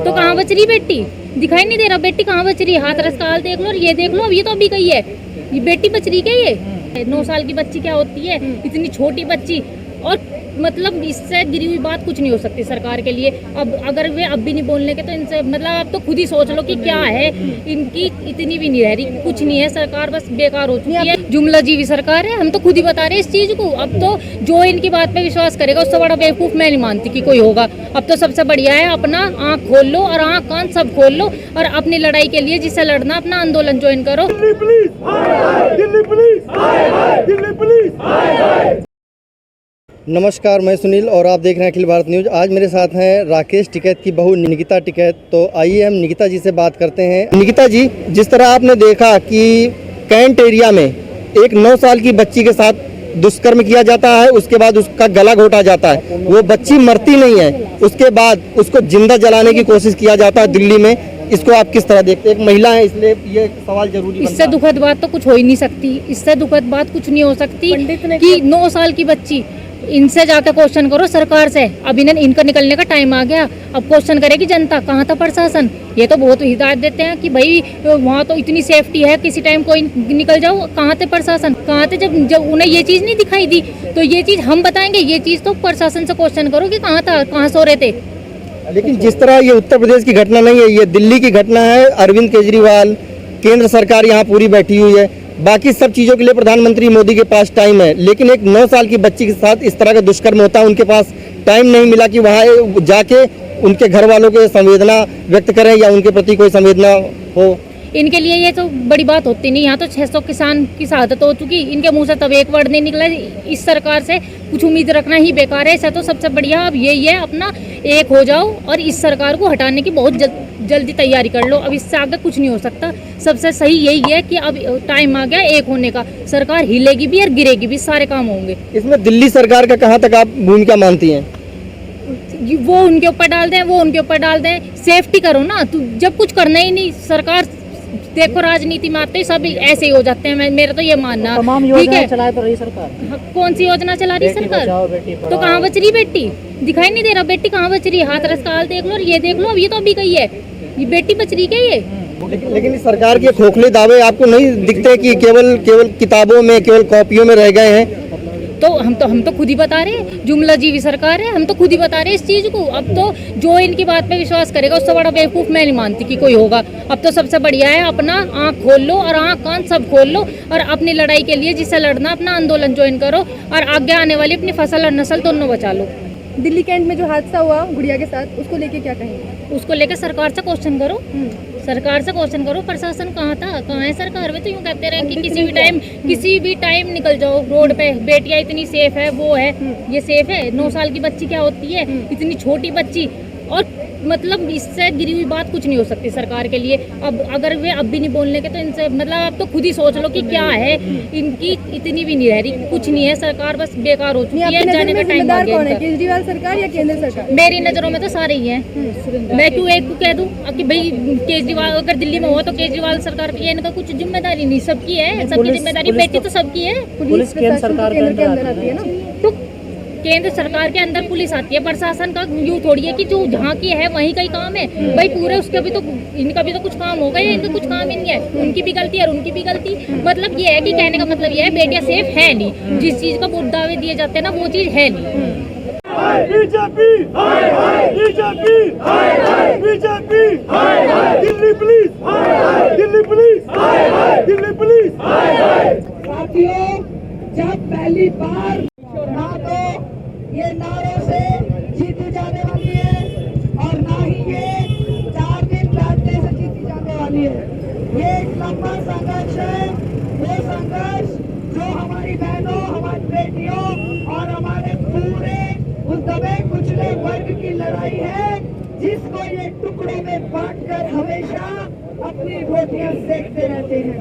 तो कहाँ बच रही बेटी? दिखाई नहीं दे रहा बेटी कहाँ बच रही है? हाथरस का हाल देख लो और ये देख लो, अब ये तो अभी गई है, ये बेटी बच रही क्या? ये 9 साल की बच्ची क्या होती है, इतनी छोटी बच्ची। और मतलब इससे गिरी हुई बात कुछ नहीं हो सकती सरकार के लिए। अब अगर वे अब भी नहीं बोलने के तो इनसे मतलब आप तो खुद ही सोच लो कि क्या है, इनकी इतनी भी नहीं रह रही, कुछ नहीं है, सरकार बस बेकार हो चुकी है, जुमला जीवी सरकार है। हम तो खुद ही बता रहे हैं इस चीज को। अब तो जो इनकी बात पे विश्वास करेगा उससे बड़ा बेवकूफ मैं नहीं मानती कि कोई होगा। अब तो सबसे बढ़िया है अपना आँख खोल लो और आँख कान सब खोल लो और अपनी लड़ाई के लिए जिससे लड़ना अपना आंदोलन ज्वाइन करो। Delhi police, Delhi police, Delhi police. नमस्कार, मैं सुनील और आप देख रहे हैं अखिल भारत न्यूज़। आज मेरे साथ हैं राकेश टिकैत की बहू निकिता टिकैत। तो आइए हम निकिता जी से बात करते हैं। निकिता जी, जिस तरह आपने देखा कि कैंट एरिया में एक 9 साल की बच्ची के साथ दुष्कर्म किया जाता है, उसके बाद उसका गला घोटा जाता है, वो बच्ची मरती नहीं है, उसके बाद उसको जिंदा जलाने की कोशिश किया जाता है दिल्ली में। इसको आप किस तरह देखते हैं? एक महिला है इसलिए ये सवाल जरूरी है। इससे दुखद बात तो कुछ हो ही नहीं सकती, इससे दुखद बात कुछ नहीं हो सकती कि 9 साल की बच्ची। इनसे जाकर क्वेश्चन करो सरकार से। अब इनका निकलने का टाइम आ गया, अब क्वेश्चन करेगी जनता, कहाँ था प्रशासन? ये तो बहुत हिदायत देते हैं कि भाई वहाँ तो इतनी सेफ्टी है, किसी टाइम कोई निकल जाओ। कहाँ थे प्रशासन? कहाँ थे जब उन्हें ये चीज़ नहीं दिखाई दी? तो ये चीज़ हम बताएंगे, ये चीज़ तो प्रशासन से क्वेश्चन करो कि कहाँ था, कहाँ सो रहे थे। लेकिन जिस तरह ये उत्तर प्रदेश की घटना नहीं है, ये दिल्ली की घटना है। अरविंद केजरीवाल, केंद्र सरकार यहाँ पूरी बैठी हुई है। बाकी सब चीज़ों के लिए प्रधानमंत्री मोदी के पास टाइम है, लेकिन एक 9 साल की बच्ची के साथ इस तरह का दुष्कर्म होता है, उनके पास टाइम नहीं मिला कि वहाँ जाके उनके घर वालों के संवेदना व्यक्त करें या उनके प्रति कोई संवेदना हो। इनके लिए ये तो बड़ी बात होती नहीं। यहाँ तो 600 किसान की शहादत हो चुकी, इनके मुंह से तब एक वर्ड नहीं निकला। इस सरकार से कुछ उम्मीद रखना ही बेकार है। ऐसा तो सबसे बढ़िया अब यही है, अपना एक हो जाओ और इस सरकार को हटाने की बहुत जल्दी तैयारी कर लो। अब इससे आगे कुछ नहीं हो सकता। सबसे सही यही है कि अब टाइम आ गया एक होने का। सरकार हिलेगी भी और गिरेगी भी, सारे काम होंगे। इसमें दिल्ली सरकार का कहाँ तक आप भूमिका मानती हैं? वो उनके ऊपर डाल दें, वो उनके ऊपर डाल दें। सेफ्टी करो ना, तो जब कुछ करना ही नहीं सरकार। देखो राजनीति में आते ही सब ऐसे ही हो जाते हैं। मेरा तो ये मानना ठीक है। चलाए तो रही सरकार। कौन सी योजना चला रही सरकार? तो कहाँ बच रही बेटी? दिखाई नहीं दे रहा बेटी कहाँ बच रही है? हाथरस का हाल देख लो और ये देख लो, अब ये तो अभी गई है, ये बेटी बच रही क्या? ये लेकिन इस सरकार के खोखले दावे आपको नहीं दिखते कि केवल किताबों में, केवल कॉपियों में रह गए हैं? तो हम तो खुद ही बता रहे हैं, जुमला जीवी सरकार है। हम तो खुद ही बता रहे हैं इस चीज को। अब तो जो इनकी बात पे विश्वास करेगा उससे बड़ा बेवकूफ मैं नहीं मानती कि कोई होगा। अब तो सबसे बढ़िया है अपना आँख खोल लो और आँख कान सब खोल लो और अपनी लड़ाई के लिए जिससे लड़ना अपना आंदोलन ज्वाइन करो और आगे आने वाली अपनी फसल और नस्ल दोनों बचा लो। दिल्ली कैंट में जो हादसा हुआ गुड़िया के साथ, उसको लेके क्या कहेंगे? उसको लेकर सरकार से क्वेश्चन करो, सरकार से क्वेश्चन करो। प्रशासन कहाँ था, कहाँ है सरकार? वे तो यूँ कहते रहे कि किसी भी टाइम निकल जाओ रोड पे, बेटियाँ इतनी सेफ है, वो है, ये सेफ है। 9 साल की बच्ची क्या होती है, इतनी छोटी बच्ची। और मतलब इससे गिरी हुई बात कुछ नहीं हो सकती सरकार के लिए। अब अगर वे अब भी नहीं बोलने के तो इनसे मतलब आप तो खुद ही सोच लो कि क्या है, इनकी इतनी भी नहीं रह रही, कुछ नहीं है, सरकार बस बेकार हो चुकी है। जाने का टाइम आ गया। केजरीवाल सरकार या केंद्र सरकार? मेरी नजरों में तो सारे ही हैं। मैं क्यों एक को कह दूं कि भाई केजरीवाल अगर दिल्ली में हो तो केजरीवाल सरकार की इनका कुछ जिम्मेदारी नहीं, सबकी है, सबकी जिम्मेदारी। बेटी तो सबकी है। पुलिस केंद्र सरकार के अंदर आती है ना। तो केंद्र सरकार के अंदर पुलिस आती है, प्रशासन का यूँ थोड़ी है कि जो जहाँ की है वहीं का ही काम है भाई। पूरे उसका भी तो इनका भी तो कुछ काम होगा या इनका कुछ काम ही नहीं है? उनकी भी गलती है और उनकी भी गलती। मतलब ये है कि कहने का मतलब ये है बेटियां सेफ है नहीं। जिस चीज का बहुत दावे दिए जाते हैं ना वो चीज है नहीं। BJP, BJP, BJP, Delhi police, Delhi police, Delhi police. साथियों, जब पहली बार ना तो ये नारों से जीती जाने वाली है और ना ही ये 4 दिन बैठने से जीती जाने वाली है। ये एक लंबा संघर्ष है, वो संघर्ष जो हमारी बहनों, हमारी बेटियों और हमारे पूरे उस दबे कुचले वर्ग की लड़ाई है, जिसको ये टुकड़ों में बांटकर हमेशा अपनी रोटियां सेकते रहते हैं।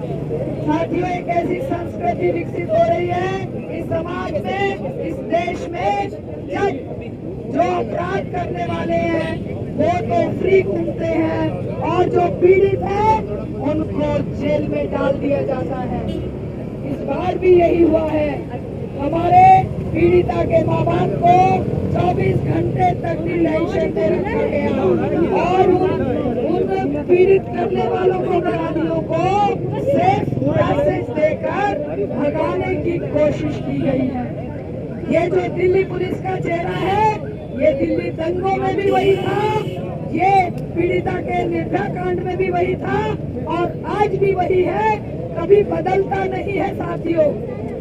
साथियों, एक ऐसी संस्कृति विकसित हो रही है इस समाज में, इस देश में, जब जो अपराध करने वाले हैं वो तो फ्री घूमते हैं और जो पीड़ित है उनको जेल में डाल दिया जाता है। इस बार भी यही हुआ है। हमारे पीड़िता के माँ बाप को 24 घंटे तक डिटेंशन में रखा गया और उन पीड़ित करने वालों को अपराधियों को सेफ मैसेज देकर भगाने की कोशिश की गई है। ये जो दिल्ली पुलिस का चेहरा है, ये दिल्ली दंगों में भी वही था, ये पीड़िता के निर्भया कांड में भी वही था और आज भी वही है, कभी बदलता नहीं है साथियों।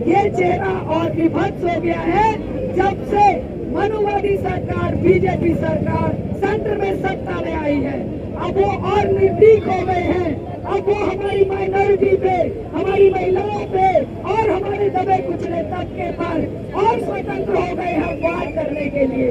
ये चेहरा और विभत्स हो गया है जब से मनुवादी सरकार, बीजेपी सरकार सेंटर में सत्ता में आई है। अब वो और निर्भीक हो गए हैं, अब वो हमारी माइनॉरिटी पे, हमारी महिलाओं पे और हमारे दबे कुचले तबके पर और स्वतंत्र हो गए हैं वार करने के लिए।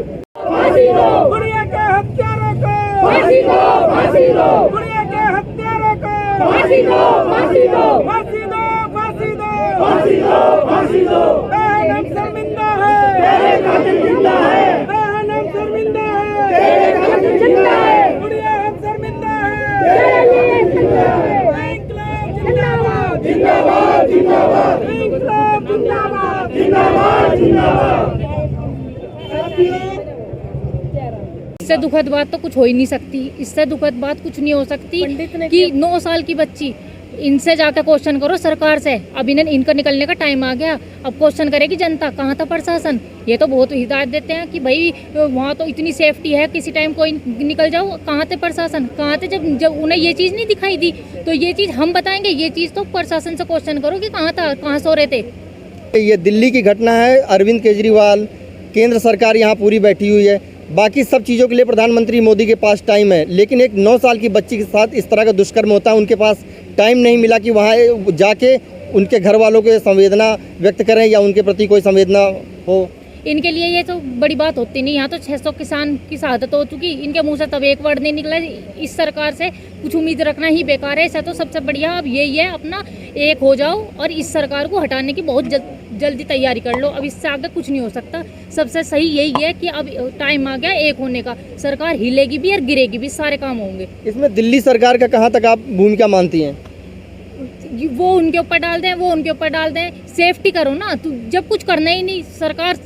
गुड़िया के हत्यारों को फांसी दो, फांसी दो। गुड़िया के हत्यारों को फांसी दो, फांसी दो। फांसी दो, फांसी दो, फांसी दो, फांसी दो। बहन हम शर्मिंदा है, तेरे कातिल जिंदा है। बहन हम शर्मिंदा है, तेरे कातिल जिंदा है। गुड़िया हम शर्मिंदा है, तेरे कातिल जिंदा है। इंकलाब जिंदाबाद, जिंदाबाद, जिंदाबाद। इंकलाब जिंदाबाद, जिंदाबाद, जिंदाबाद। इससे दुखद बात तो कुछ हो ही नहीं सकती, इससे दुखद बात कुछ नहीं हो सकती कि 9 साल की बच्ची, इनसे जाकर क्वेश्चन करो सरकार से। अब इनका निकलने का टाइम आ गया, अब क्वेश्चन करेगी जनता, कहाँ था प्रशासन। ये तो बहुत हिदायत देते हैं कि भाई वहाँ तो इतनी सेफ्टी है, किसी टाइम कोई निकल जाओ। कहाँ थे प्रशासन, कहाँ थे जब उन्हें ये चीज़ नहीं दिखाई दी। तो ये चीज़ हम बताएंगे, ये चीज़ तो प्रशासन से क्वेश्चन करो कि कहाँ था, कहाँ सो रहे थे। ये दिल्ली की घटना है, अरविंद केजरीवाल, केंद्र सरकार यहाँ पूरी बैठी हुई है, बाकी सब चीज़ों के लिए प्रधानमंत्री मोदी के पास टाइम है, लेकिन एक 9 साल की बच्ची के साथ इस तरह का दुष्कर्म होता है, उनके पास टाइम नहीं मिला कि वहाँ जाके उनके घर वालों के संवेदना व्यक्त करें या उनके प्रति कोई संवेदना हो। इनके लिए ये तो बड़ी बात होती नहीं। यहाँ तो 600 किसान की शहादत हो चुकी, इनके मुंह से तब एक वर्ड नहीं निकला। इस सरकार से कुछ उम्मीद रखना ही बेकार है। ऐसा तो सबसे बढ़िया अब यही है, अपना एक हो जाओ और इस सरकार को हटाने की बहुत जल्दी तैयारी कर लो। अब इससे आगे कुछ नहीं हो सकता। सबसे सही यही है कि अब टाइम आ गया एक होने का। सरकार हिलेगी भी और गिरेगी भी, सारे काम होंगे। इसमें दिल्ली सरकार का कहाँ तक आप भूमिका मानती हैं? वो उनके ऊपर डाल दें, वो उनके ऊपर डाल दें। सेफ्टी करो ना, तो जब कुछ करना ही नहीं सरकार।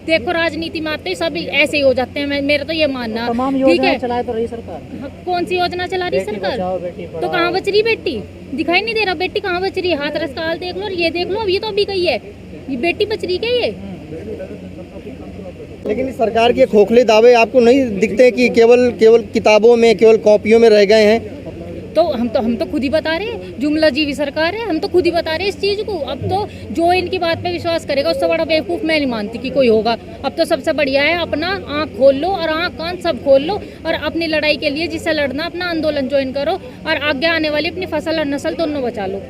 देखो राजनीति में आते सब ऐसे ही हो जाते हैं। मेरा तो ये मानना, ठीक है। चलाए तो रही सरकार। कौन सी योजना चला रही सरकार? तो कहाँ बच रही बेटी? दिखाई नहीं दे रहा बेटी कहाँ बच रही है। हाथरस का हाल देख लो और ये देख लो, अब ये तो अभी गई है। ये बेटी बच रही क्या ये? लेकिन इस सरकार के खोखले दावे आपको नहीं दिखते कि केवल किताबों में, केवल कॉपियों में रह गए हैं? तो हम तो खुद ही बता रहे हैं, जुमला जीवी सरकार है। हम तो खुद ही बता रहे हैं इस चीज़ को। अब तो जो इनकी बात पे विश्वास करेगा उससे बड़ा बेवकूफ़ मैं नहीं मानती कि कोई होगा। अब तो सबसे बढ़िया है अपना आँख खोल लो और आँख कान सब खोल लो और अपनी लड़ाई के लिए जिससे लड़ना अपना आंदोलन ज्वाइन करो और आगे आने वाली अपनी फसल और नस्ल दोनों बचा लो।